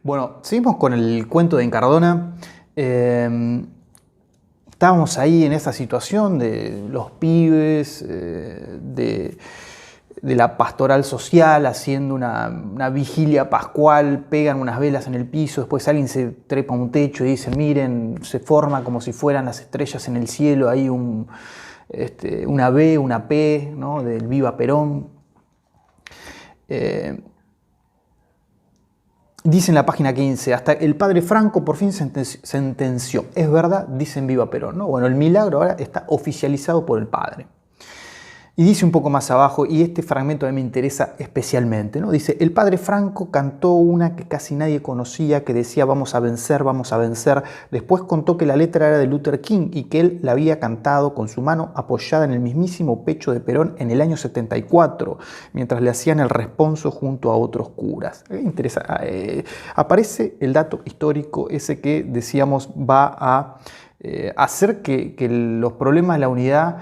Bueno, seguimos con el cuento de Incardona. Estábamos ahí en esa situación de los pibes, de la pastoral social, haciendo una vigilia pascual, pegan unas velas en el piso, después alguien se trepa a un techo y dice, miren, se forma como si fueran las estrellas en el cielo, hay una B, una P, ¿no? Del Viva Perón. Dice en la página 15, hasta el padre Franco por fin sentenció. Es verdad, dicen Viva Perón, ¿no? Bueno, el milagro ahora está oficializado por el padre. Y dice un poco más abajo, y este fragmento a mí me interesa especialmente, ¿no? Dice, el padre Franco cantó una que casi nadie conocía, que decía vamos a vencer, vamos a vencer. Después contó que la letra era de Luther King y que él la había cantado con su mano apoyada en el mismísimo pecho de Perón en el año 74, mientras le hacían el responso junto a otros curas. Interesa, aparece el dato histórico ese que decíamos va a hacer que los problemas de la unidad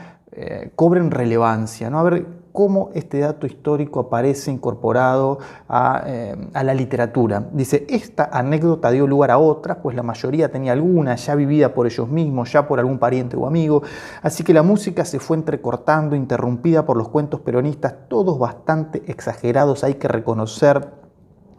cobren relevancia, ¿no? A ver cómo este dato histórico aparece incorporado a la literatura. Dice, esta anécdota dio lugar a otras, pues la mayoría tenía alguna ya vivida por ellos mismos, ya por algún pariente o amigo, así que la música se fue entrecortando, interrumpida por los cuentos peronistas, todos bastante exagerados, hay que reconocer,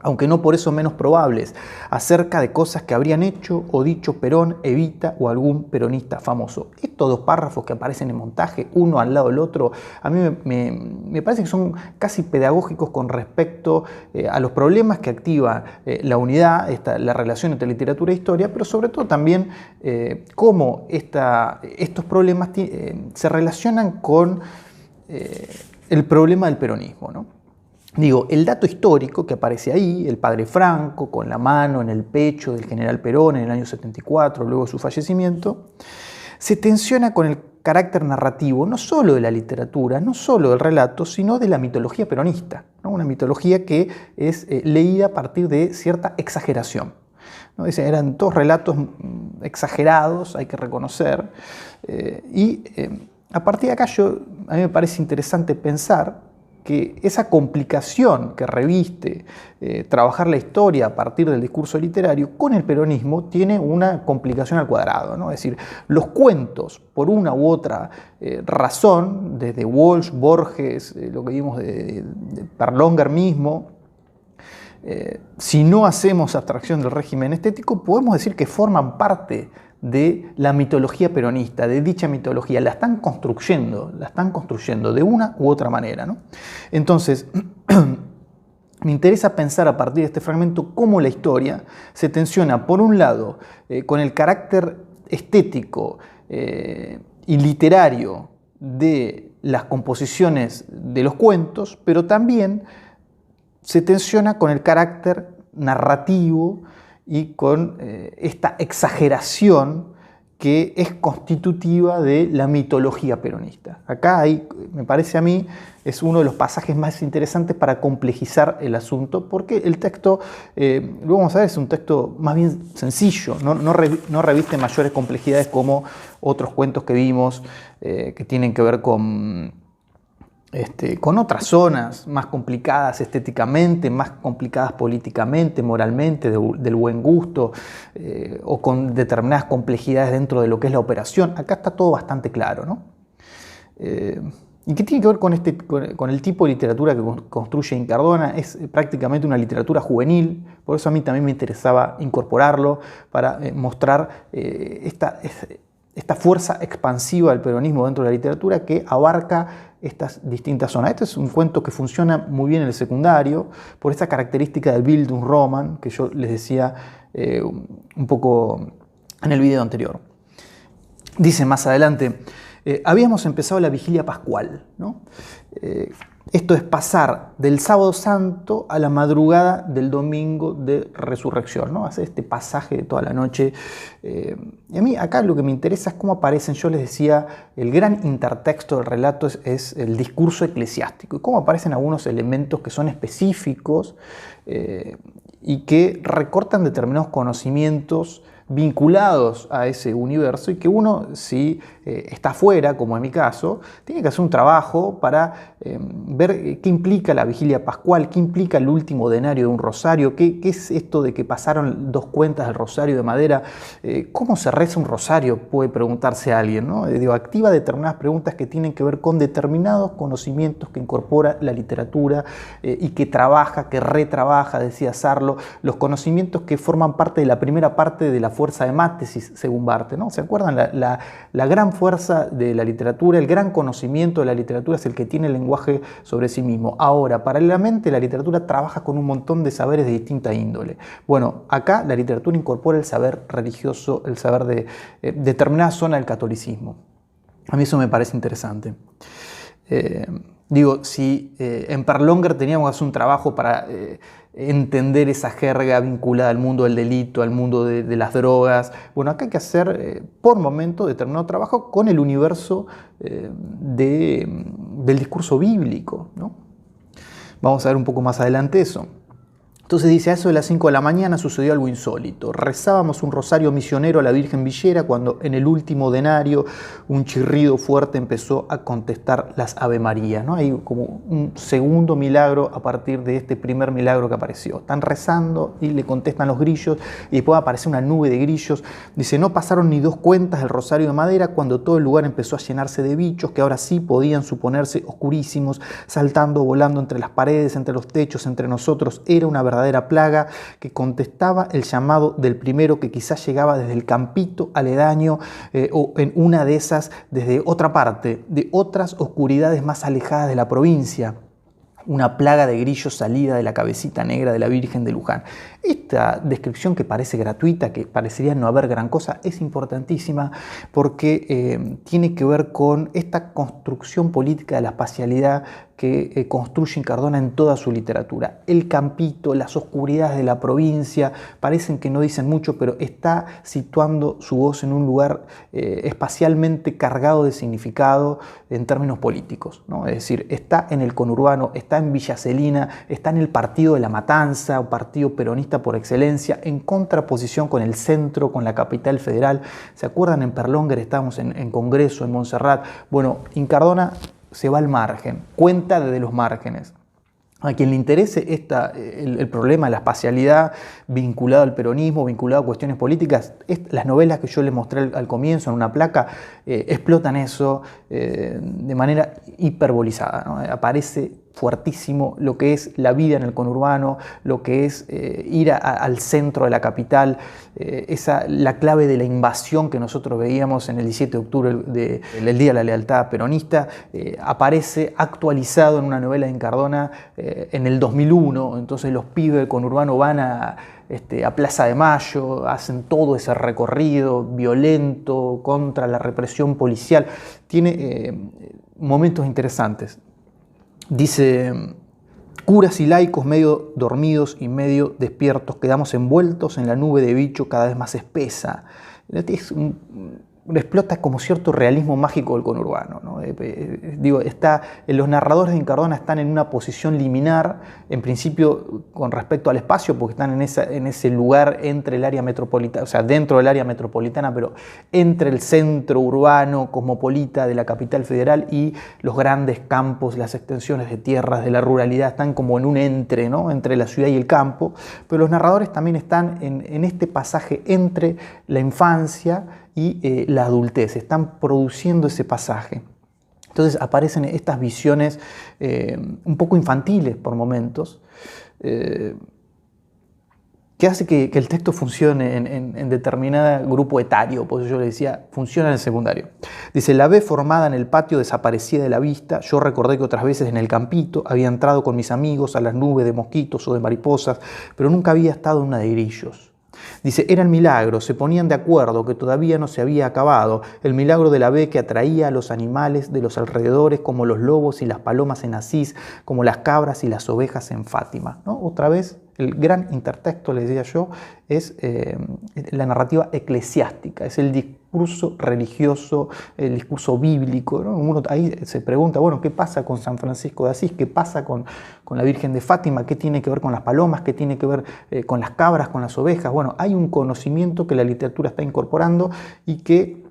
aunque no por eso menos probables, acerca de cosas que habrían hecho o dicho Perón, Evita o algún peronista famoso. Estos dos párrafos que aparecen en montaje, uno al lado del otro, a mí me parece que son casi pedagógicos con respecto a los problemas que activa la unidad, la relación entre literatura e historia, pero sobre todo también cómo estos problemas se relacionan con el problema del peronismo, ¿no? Digo, el dato histórico que aparece ahí, el padre Franco con la mano en el pecho del general Perón en el año 74, luego de su fallecimiento, se tensiona con el carácter narrativo no solo de la literatura, no solo del relato, sino de la mitología peronista, ¿no? Una mitología que es leída a partir de cierta exageración, ¿no? Eran todos relatos exagerados, hay que reconocer, a partir de acá a mí me parece interesante pensar que esa complicación que reviste trabajar la historia a partir del discurso literario con el peronismo tiene una complicación al cuadrado, ¿no? Es decir, los cuentos, por una u otra razón, desde Walsh, Borges, lo que vimos de Perlonger mismo, si no hacemos abstracción del régimen estético, podemos decir que forman parte de la mitología peronista, de dicha mitología, la están construyendo de una u otra manera, ¿no? Entonces, me interesa pensar a partir de este fragmento cómo la historia se tensiona, por un lado, con el carácter estético y literario de las composiciones de los cuentos, pero también se tensiona con el carácter narrativo y con esta exageración que es constitutiva de la mitología peronista. Acá hay, me parece a mí, es uno de los pasajes más interesantes para complejizar el asunto, porque el texto, lo vamos a ver, es un texto más bien sencillo, no reviste mayores complejidades como otros cuentos que vimos, que tienen que ver con otras zonas más complicadas estéticamente, más complicadas políticamente, moralmente, del buen gusto, o con determinadas complejidades dentro de lo que es la operación. Acá está todo bastante claro, ¿no? ¿Y qué tiene que ver con el tipo de literatura que construye Incardona? Es prácticamente una literatura juvenil, por eso a mí también me interesaba incorporarlo para mostrar esta fuerza expansiva del peronismo dentro de la literatura que abarca estas distintas zonas. Este es un cuento que funciona muy bien en el secundario por esta característica del Bildungsroman que yo les decía un poco en el video anterior. Dice más adelante, habíamos empezado la vigilia pascual, ¿no? Esto es pasar del sábado santo a la madrugada del domingo de resurrección, ¿no? Hacer este pasaje de toda la noche. Y a mí acá lo que me interesa es cómo aparecen, yo les decía, el gran intertexto del relato es el discurso eclesiástico y cómo aparecen algunos elementos que son específicos y que recortan determinados conocimientos vinculados a ese universo y que uno, si está fuera, como en mi caso, tiene que hacer un trabajo para ver qué implica la vigilia pascual, qué implica el último denario de un rosario, qué es esto de que pasaron 2 cuentas del rosario de madera, cómo se reza un rosario, puede preguntarse alguien, ¿no? Activa determinadas preguntas que tienen que ver con determinados conocimientos que incorpora la literatura y que trabaja, que retrabaja, decía Sarlo, los conocimientos que forman parte de la primera parte de la fuerza de mátesis, según Barthes, ¿no? ¿Se acuerdan? La gran fuerza de la literatura, el gran conocimiento de la literatura es el que tiene el lenguaje sobre sí mismo. Ahora, paralelamente, la literatura trabaja con un montón de saberes de distinta índole. Bueno, acá la literatura incorpora el saber religioso, el saber de determinada zona del catolicismo. A mí eso me parece interesante. Si en Perlonger teníamos que hacer un trabajo para entender esa jerga vinculada al mundo del delito, al mundo de las drogas, bueno, acá hay que hacer por momento determinado trabajo con el universo del discurso bíblico, ¿no? Vamos a ver un poco más adelante eso. Entonces dice, a eso de las 5 de la mañana sucedió algo insólito. Rezábamos un rosario misionero a la Virgen Villera cuando en el último denario un chirrido fuerte empezó a contestar las Ave María, ¿no? Hay como un segundo milagro a partir de este primer milagro que apareció. Están rezando y le contestan los grillos y después aparece una nube de grillos. Dice, no pasaron ni 2 cuentas del rosario de madera cuando todo el lugar empezó a llenarse de bichos que ahora sí podían suponerse oscurísimos, saltando, volando entre las paredes, entre los techos, entre nosotros. Era una verdadera plaga que contestaba el llamado del primero que quizás llegaba desde el campito aledaño o en una de esas desde otra parte, de otras oscuridades más alejadas de la provincia. Una plaga de grillos salida de la cabecita negra de la Virgen de Luján. Esta descripción que parece gratuita, que parecería no haber gran cosa, es importantísima porque tiene que ver con esta construcción política de la espacialidad que construye Incardona en toda su literatura. El campito, las oscuridades de la provincia, parecen que no dicen mucho, pero está situando su voz en un lugar espacialmente cargado de significado en términos políticos, ¿no? Es decir, está en el conurbano, está en Villa Celina, está en el partido de La Matanza, un partido peronista por excelencia, en contraposición con el centro, con la capital federal. ¿Se acuerdan? En Perlonger estábamos en Congreso, en Montserrat. Bueno, Incardona se va al margen, cuenta desde los márgenes. A quien le interese el problema de la espacialidad vinculado al peronismo, vinculado a cuestiones políticas, las novelas que yo le mostré al comienzo en una placa explotan eso de manera hiperbolizada, ¿no? Aparece fuertísimo lo que es la vida en el conurbano, lo que es ir al centro de la capital, la clave de la invasión que nosotros veíamos en el 17 de octubre, el Día de la Lealtad Peronista, aparece actualizado en una novela de Incardona en el 2001. Entonces los pibes del conurbano van a Plaza de Mayo, hacen todo ese recorrido violento contra la represión policial. Tiene momentos interesantes. Dice, curas y laicos medio dormidos y medio despiertos, quedamos envueltos en la nube de bicho cada vez más espesa. Explota como cierto realismo mágico del conurbano, ¿no? Los narradores de Incardona están en una posición liminar, en principio con respecto al espacio, porque están en ese lugar entre el área metropolitana, o sea, dentro del área metropolitana, pero entre el centro urbano, cosmopolita de la capital federal y los grandes campos, las extensiones de tierras, de la ruralidad, están como en un entre, ¿no? Entre la ciudad y el campo, pero los narradores también están en este pasaje entre la infancia y la adultez, están produciendo ese pasaje. Entonces aparecen estas visiones un poco infantiles por momentos, que hace que el texto funcione en determinado grupo etario, por eso yo le decía, funciona en el secundario. Dice, la ave formada en el patio desaparecía de la vista, yo recordé que otras veces en el campito había entrado con mis amigos a las nubes de mosquitos o de mariposas, pero nunca había estado en una de grillos. Dice, era el milagro, se ponían de acuerdo que todavía no se había acabado, el milagro de la ave que atraía a los animales de los alrededores como los lobos y las palomas en Asís, como las cabras y las ovejas en Fátima, ¿no? Otra vez el gran intertexto, les decía yo, es la narrativa eclesiástica, es el discurso religioso, el discurso bíblico, ¿no? Uno ahí se pregunta, bueno, ¿qué pasa con San Francisco de Asís? ¿Qué pasa con la Virgen de Fátima? ¿Qué tiene que ver con las palomas? ¿Qué tiene que ver con las cabras, con las ovejas? Bueno, hay un conocimiento que la literatura está incorporando y que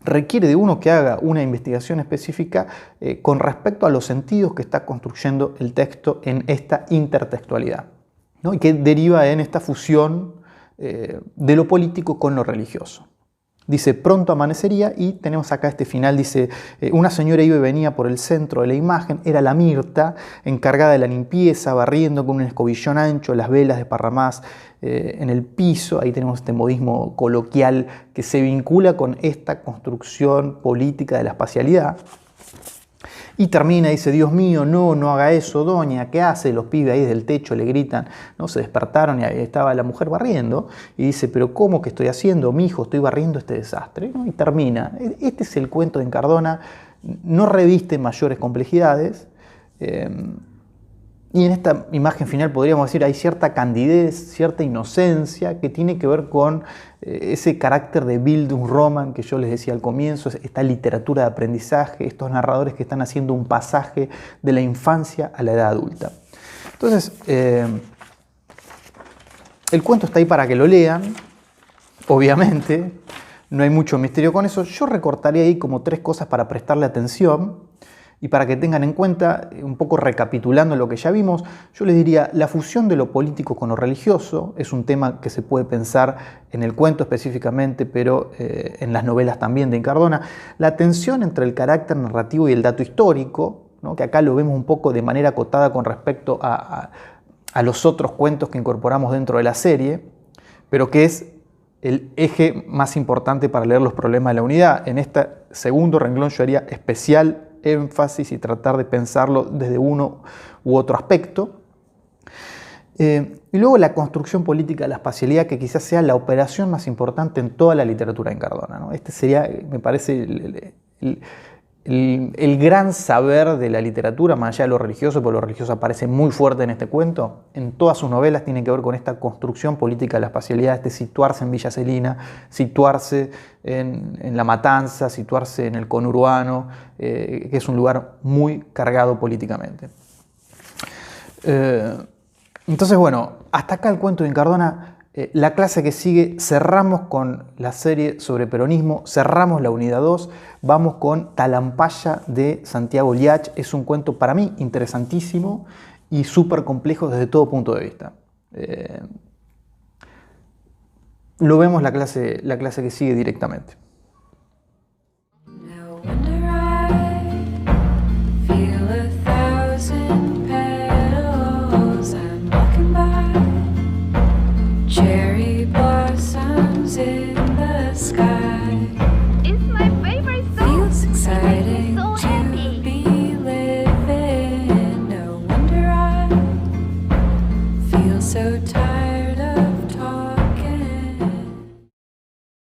requiere de uno que haga una investigación específica con respecto a los sentidos que está construyendo el texto en esta intertextualidad, ¿no? Y que deriva en esta fusión de lo político con lo religioso. Dice, pronto amanecería, y tenemos acá este final, dice, una señora iba y venía por el centro de la imagen, era la Mirta, encargada de la limpieza, barriendo con un escobillón ancho las velas desparramadas en el piso. Ahí tenemos este modismo coloquial que se vincula con esta construcción política de la espacialidad. Y termina, dice, Dios mío, no haga eso, doña, ¿qué hace? Los pibes ahí del techo le gritan, ¿no? Se despertaron y ahí estaba la mujer barriendo. Y dice, pero ¿cómo que estoy haciendo, mijo? Estoy barriendo este desastre, ¿no? Y termina. Este es el cuento de Incardona, no reviste mayores complejidades. Y en esta imagen final podríamos decir hay cierta candidez, cierta inocencia que tiene que ver con ese carácter de Bildungsroman que yo les decía al comienzo, esta literatura de aprendizaje, estos narradores que están haciendo un pasaje de la infancia a la edad adulta. Entonces, el cuento está ahí para que lo lean, obviamente, no hay mucho misterio con eso. Yo recortaría ahí como 3 cosas para prestarle atención. Y para que tengan en cuenta, un poco recapitulando lo que ya vimos, yo les diría, la fusión de lo político con lo religioso es un tema que se puede pensar en el cuento específicamente, pero en las novelas también de Incardona. La tensión entre el carácter narrativo y el dato histórico, ¿no? Que acá lo vemos un poco de manera acotada con respecto a los otros cuentos que incorporamos dentro de la serie, pero que es el eje más importante para leer los problemas de la unidad. En este segundo renglón yo haría especial énfasis y tratar de pensarlo desde uno u otro aspecto. Y luego la construcción política de la espacialidad, que quizás sea la operación más importante en toda la literatura de Incardona, ¿no? Este sería, me parece, el gran saber de la literatura, más allá de lo religioso, porque lo religioso aparece muy fuerte en este cuento. En todas sus novelas tiene que ver con esta construcción política de la espacialidad, este situarse en Villa Celina, situarse en La Matanza, situarse en el conurbano, que es un lugar muy cargado políticamente. Entonces, bueno, hasta acá el cuento de Incardona. La clase que sigue cerramos con la serie sobre peronismo, cerramos la unidad 2, vamos con Talampaya de Santiago Liach. Es un cuento para mí interesantísimo y súper complejo desde todo punto de vista. Lo vemos la clase que sigue directamente.